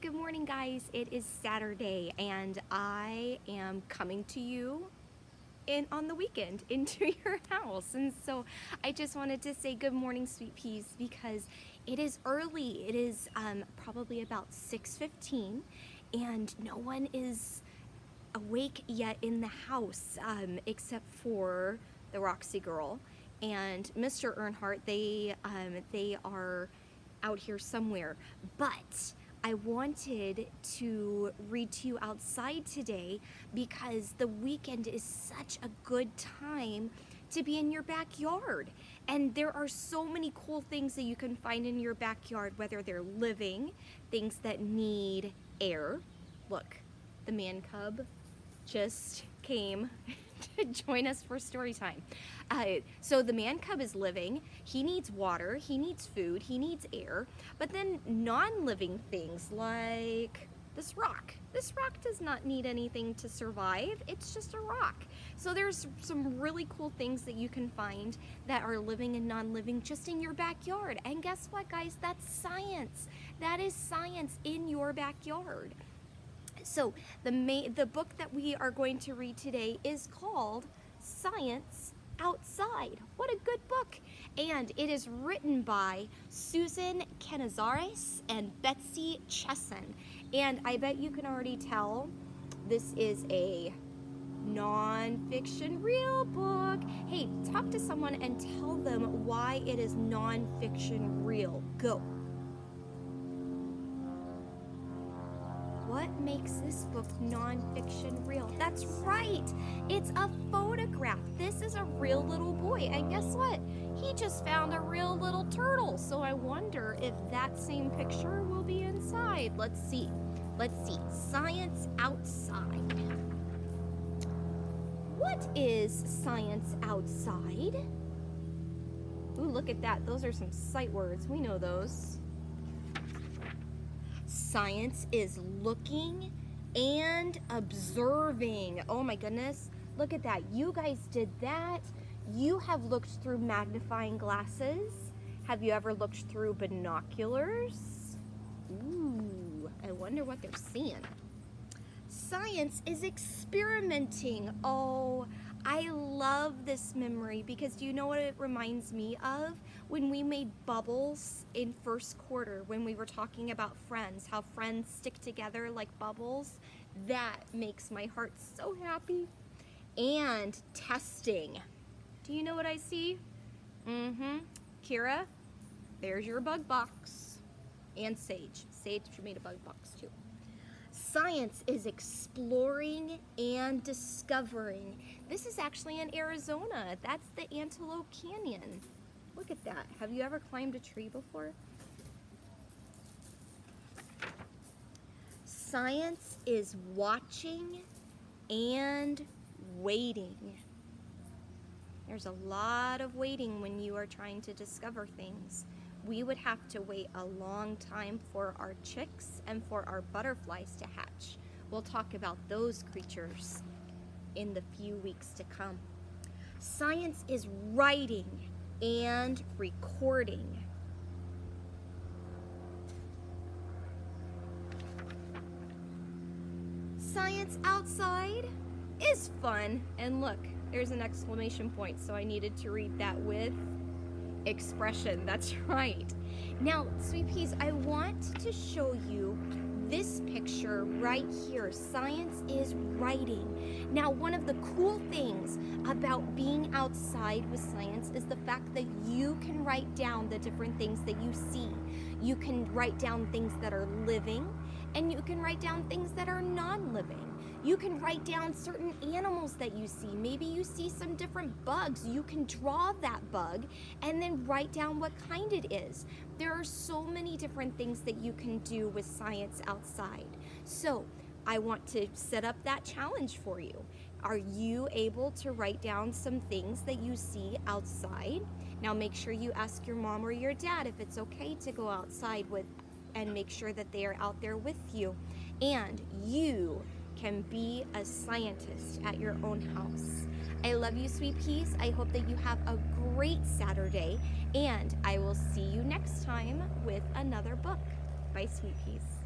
good morning, guys. It is Saturday, and I am coming to you on the weekend into your house. And so I just wanted to say good morning, sweet peas, because it is early. It is probably about 6:15, and no one is awake yet in the house except for the Roxy girl and Mr. Earnhardt. They are out here somewhere, but I wanted to read to you outside today because the weekend is such a good time to be in your backyard. And there are so many cool things that you can find in your backyard, whether they're living, things that need air. Look, the man cub just came to join us for story time. So the man cub is living. He needs water, he needs food, he needs air, but then non-living things like this rock. This rock does not need anything to survive. It's just a rock. So there's some really cool things that you can find that are living and non-living just in your backyard. And guess what, guys? That's science. That is science in your backyard. So the book that we are going to read today is called Science Outside. What a good book. And it is written by Susan Canizares and Betsey Chessen. And I bet you can already tell this is a non-fiction real book. Hey, talk to someone and tell them why it is non-fiction real. Go. What makes this book non-fiction real? That's right, it's a photograph. This is a real little boy, and guess what? He just found a real little turtle. So I wonder if that same picture will be inside. Let's see. Science outside. What is science outside? Ooh, look at that. Those are some sight words. We know those. Science is looking and observing. Oh my goodness, look at that. You guys did that. You have looked through magnifying glasses. Have you ever looked through binoculars? Ooh, I wonder what they're seeing. Science is experimenting. Oh, I love this memory because do you know what it reminds me of? When we made bubbles in first quarter, when we were talking about friends, how friends stick together like bubbles. That makes my heart so happy. And testing. Do you know what I see? Kira, there's your bug box. And Sage. Sage made a bug box too. Science is exploring and discovering. This is actually in Arizona. That's the Antelope Canyon. Look at that. Have you ever climbed a tree before? Science is watching and waiting. There's a lot of waiting when you are trying to discover things. We would have to wait a long time for our chicks and for our butterflies to hatch. We'll talk about those creatures in the few weeks to come. Science is writing and recording. Science outside is fun. And look, there's an exclamation point, so I needed to read that with expression. That's right. Now, sweet peas, I want to show you this picture right here. Science is writing. Now, one of the cool things about being outside with science is the fact that you can write down the different things that you see. You can write down things that are living, and you can write down things that are non-living. You can write down certain animals that you see. Maybe you see some different bugs. You can draw that bug and then write down what kind it is. There are so many different things that you can do with science outside. So I want to set up that challenge for you. Are you able to write down some things that you see outside? Now make sure you ask your mom or your dad if it's okay to go outside with, and make sure that they are out there with you. And you can be a scientist at your own house. I love you, sweet peas. I hope that you have a great Saturday, and I will see you next time with another book. Bye, sweet peas.